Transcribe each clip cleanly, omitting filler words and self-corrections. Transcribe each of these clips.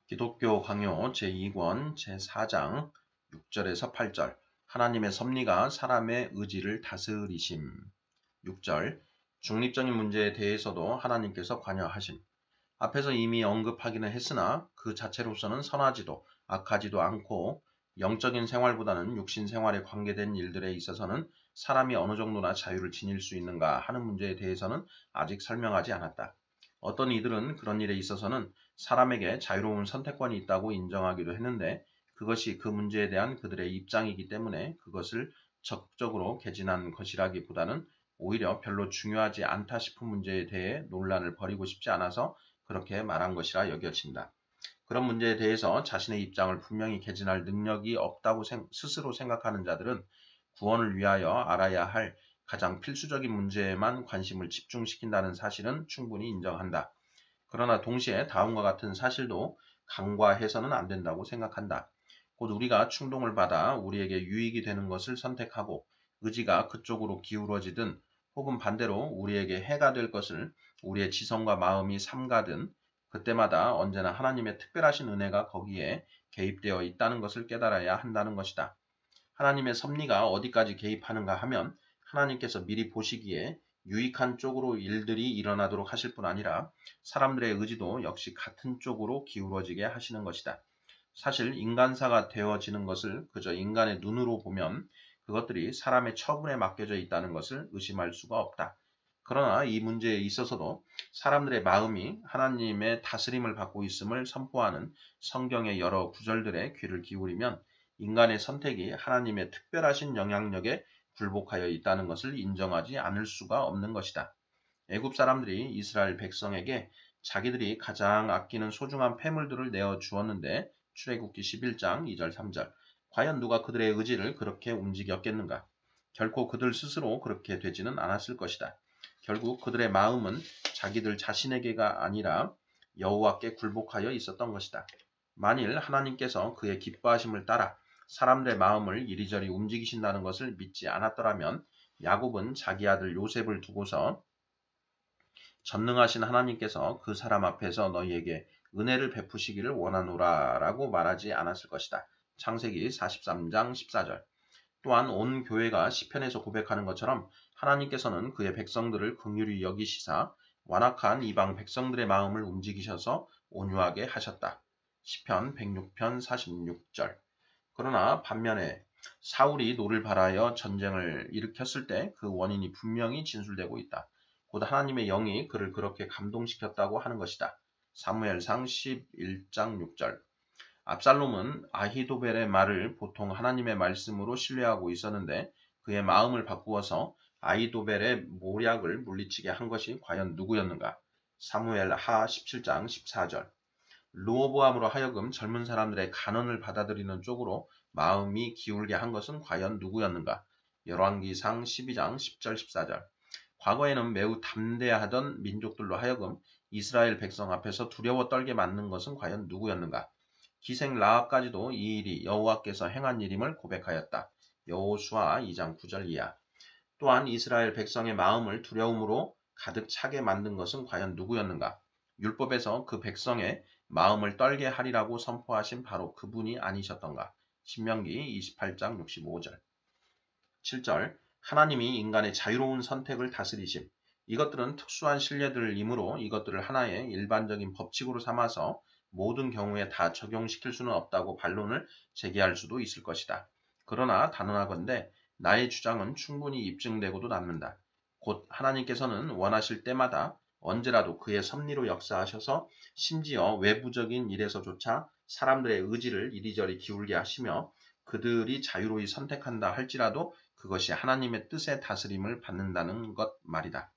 기독교 강요 제2권 제4장 6절에서 8절 하나님의 섭리가 사람의 의지를 다스리심. 6절 중립적인 문제에 대해서도 하나님께서 관여하심. 앞에서 이미 언급하기는 했으나 그 자체로서는 선하지도 악하지도 않고 영적인 생활보다는 육신 생활에 관계된 일들에 있어서는 사람이 어느 정도나 자유를 지닐 수 있는가 하는 문제에 대해서는 아직 설명하지 않았다. 어떤 이들은 그런 일에 있어서는 사람에게 자유로운 선택권이 있다고 인정하기도 했는데 그것이 그 문제에 대한 그들의 입장이기 때문에 그것을 적극적으로 개진한 것이라기보다는 오히려 별로 중요하지 않다 싶은 문제에 대해 논란을 벌이고 싶지 않아서 그렇게 말한 것이라 여겨진다. 그런 문제에 대해서 자신의 입장을 분명히 개진할 능력이 없다고 스스로 생각하는 자들은 구원을 위하여 알아야 할 가장 필수적인 문제에만 관심을 집중시킨다는 사실은 충분히 인정한다. 그러나 동시에 다음과 같은 사실도 간과해서는 안 된다고 생각한다. 곧 우리가 충동을 받아 우리에게 유익이 되는 것을 선택하고 의지가 그쪽으로 기울어지든 혹은 반대로 우리에게 해가 될 것을 우리의 지성과 마음이 삼가든 그때마다 언제나 하나님의 특별하신 은혜가 거기에 개입되어 있다는 것을 깨달아야 한다는 것이다. 하나님의 섭리가 어디까지 개입하는가 하면 하나님께서 미리 보시기에 유익한 쪽으로 일들이 일어나도록 하실 뿐 아니라 사람들의 의지도 역시 같은 쪽으로 기울어지게 하시는 것이다. 사실 인간사가 되어지는 것을 그저 인간의 눈으로 보면 그것들이 사람의 처분에 맡겨져 있다는 것을 의심할 수가 없다. 그러나 이 문제에 있어서도 사람들의 마음이 하나님의 다스림을 받고 있음을 선포하는 성경의 여러 구절들에 귀를 기울이면 인간의 선택이 하나님의 특별하신 영향력에 굴복하여 있다는 것을 인정하지 않을 수가 없는 것이다. 애굽 사람들이 이스라엘 백성에게 자기들이 가장 아끼는 소중한 폐물들을 내어 주었는데 출애굽기 11장 2절 3절 과연 누가 그들의 의지를 그렇게 움직였겠는가? 결코 그들 스스로 그렇게 되지는 않았을 것이다. 결국 그들의 마음은 자기들 자신에게가 아니라 여호와께 굴복하여 있었던 것이다. 만일 하나님께서 그의 기뻐하심을 따라 사람들의 마음을 이리저리 움직이신다는 것을 믿지 않았더라면 야곱은 자기 아들 요셉을 두고서 전능하신 하나님께서 그 사람 앞에서 너희에게 은혜를 베푸시기를 원하노라 라고 말하지 않았을 것이다. 창세기 43장 14절 또한 온 교회가 시편에서 고백하는 것처럼 하나님께서는 그의 백성들을 긍휼히 여기시사 완악한 이방 백성들의 마음을 움직이셔서 온유하게 하셨다. 시편 106편 46절 그러나 반면에 사울이 노를 발하여 전쟁을 일으켰을 때 그 원인이 분명히 진술되고 있다. 곧 하나님의 영이 그를 그렇게 감동시켰다고 하는 것이다. 사무엘상 11장 6절 압살롬은 아히도벨의 말을 보통 하나님의 말씀으로 신뢰하고 있었는데 그의 마음을 바꾸어서 아히도벨의 모략을 물리치게 한 것이 과연 누구였는가? 사무엘 하 17장 14절 르호보암으로 하여금 젊은 사람들의 간언을 받아들이는 쪽으로 마음이 기울게 한 것은 과연 누구였는가? 열왕기상 12장 10절 14절 과거에는 매우 담대하던 민족들로 하여금 이스라엘 백성 앞에서 두려워 떨게 만든 것은 과연 누구였는가? 기생 라합까지도 이 일이 여호와께서 행한 일임을 고백하였다. 여호수아 2장 9절 이하 또한 이스라엘 백성의 마음을 두려움으로 가득 차게 만든 것은 과연 누구였는가? 율법에서 그 백성의 마음을 떨게 하리라고 선포하신 바로 그분이 아니셨던가? 신명기 28장 65절 7절 하나님이 인간의 자유로운 선택을 다스리심 이것들은 특수한 신뢰들이므로 이것들을 하나의 일반적인 법칙으로 삼아서 모든 경우에 다 적용시킬 수는 없다고 반론을 제기할 수도 있을 것이다. 그러나 단언하건대 나의 주장은 충분히 입증되고도 남는다. 곧 하나님께서는 원하실 때마다 언제라도 그의 섭리로 역사하셔서 심지어 외부적인 일에서조차 사람들의 의지를 이리저리 기울게 하시며 그들이 자유로이 선택한다 할지라도 그것이 하나님의 뜻의 다스림을 받는다는 것 말이다.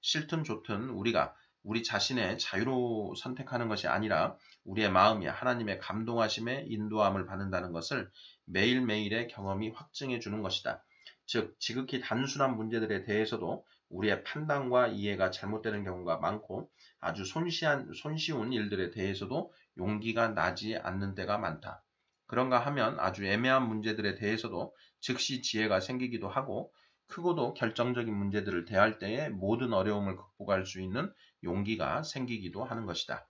싫든 좋든 우리가 우리 자신의 자유로 선택하는 것이 아니라 우리의 마음이 하나님의 감동하심에 인도함을 받는다는 것을 매일매일의 경험이 확증해 주는 것이다. 즉 지극히 단순한 문제들에 대해서도 우리의 판단과 이해가 잘못되는 경우가 많고 아주 손쉬운 일들에 대해서도 용기가 나지 않는 때가 많다. 그런가 하면 아주 애매한 문제들에 대해서도 즉시 지혜가 생기기도 하고 크고도 결정적인 문제들을 대할 때에 모든 어려움을 극복할 수 있는 용기가 생기기도 하는 것이다.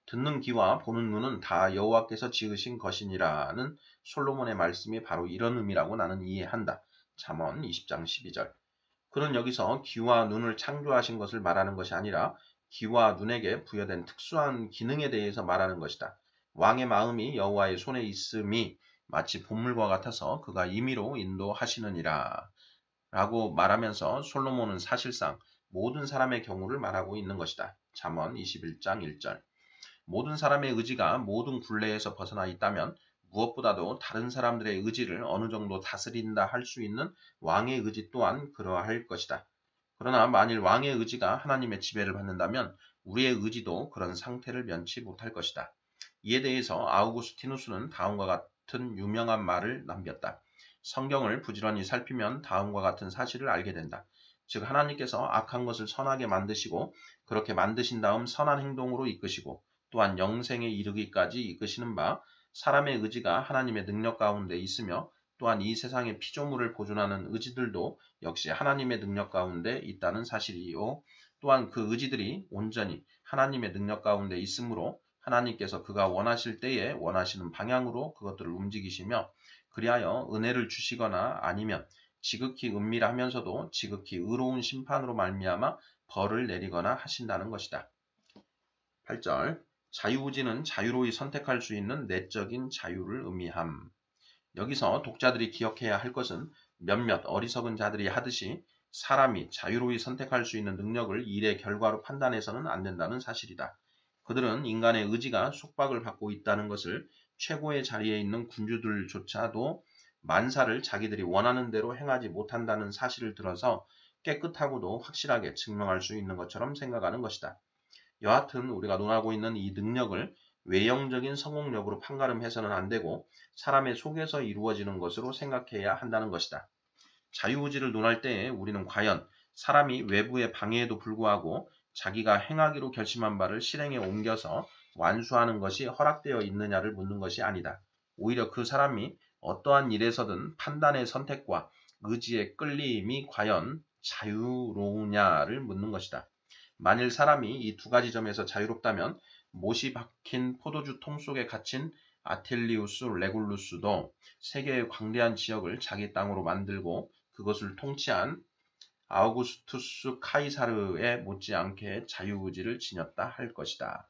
듣는 귀와 보는 눈은 다 여호와께서 지으신 것이니라는 솔로몬의 말씀이 바로 이런 의미라고 나는 이해한다. 잠언 20장 12절. 그는 여기서 귀와 눈을 창조하신 것을 말하는 것이 아니라 귀와 눈에게 부여된 특수한 기능에 대해서 말하는 것이다. 왕의 마음이 여호와의 손에 있음이 마치 보물과 같아서 그가 임의로 인도하시느니라 라고 말하면서 솔로몬은 사실상 모든 사람의 경우를 말하고 있는 것이다. 잠언 21장 1절. 모든 사람의 의지가 모든 굴레에서 벗어나 있다면 무엇보다도 다른 사람들의 의지를 어느 정도 다스린다 할 수 있는 왕의 의지 또한 그러할 것이다. 그러나 만일 왕의 의지가 하나님의 지배를 받는다면 우리의 의지도 그런 상태를 면치 못할 것이다. 이에 대해서 아우구스티누스는 다음과 같은 유명한 말을 남겼다. 성경을 부지런히 살피면 다음과 같은 사실을 알게 된다. 즉 하나님께서 악한 것을 선하게 만드시고 그렇게 만드신 다음 선한 행동으로 이끄시고 또한 영생에 이르기까지 이끄시는 바 사람의 의지가 하나님의 능력 가운데 있으며 또한 이 세상의 피조물을 보존하는 의지들도 역시 하나님의 능력 가운데 있다는 사실이요. 또한 그 의지들이 온전히 하나님의 능력 가운데 있으므로 하나님께서 그가 원하실 때에 원하시는 방향으로 그것들을 움직이시며 그리하여 은혜를 주시거나 아니면 지극히 은밀하면서도 지극히 의로운 심판으로 말미암아 벌을 내리거나 하신다는 것이다. 8절. 자유의지는 자유로이 선택할 수 있는 내적인 자유를 의미함. 여기서 독자들이 기억해야 할 것은 몇몇 어리석은 자들이 하듯이 사람이 자유로이 선택할 수 있는 능력을 일의 결과로 판단해서는 안 된다는 사실이다. 그들은 인간의 의지가 속박을 받고 있다는 것을 최고의 자리에 있는 군주들조차도 만사를 자기들이 원하는 대로 행하지 못한다는 사실을 들어서 깨끗하고도 확실하게 증명할 수 있는 것처럼 생각하는 것이다. 여하튼 우리가 논하고 있는 이 능력을 외형적인 성공력으로 판가름해서는 안 되고 사람의 속에서 이루어지는 것으로 생각해야 한다는 것이다. 자유의지를 논할 때에 우리는 과연 사람이 외부의 방해에도 불구하고 자기가 행하기로 결심한 바를 실행에 옮겨서 완수하는 것이 허락되어 있느냐를 묻는 것이 아니다. 오히려 그 사람이 어떠한 일에서든 판단의 선택과 의지의 끌림이 과연 자유로우냐를 묻는 것이다. 만일 사람이 이 두 가지 점에서 자유롭다면 못이 박힌 포도주 통 속에 갇힌 아틸리우스 레굴루스도 세계의 광대한 지역을 자기 땅으로 만들고 그것을 통치한 아우구스투스 카이사르에 못지않게 자유의지를 지녔다 할 것이다.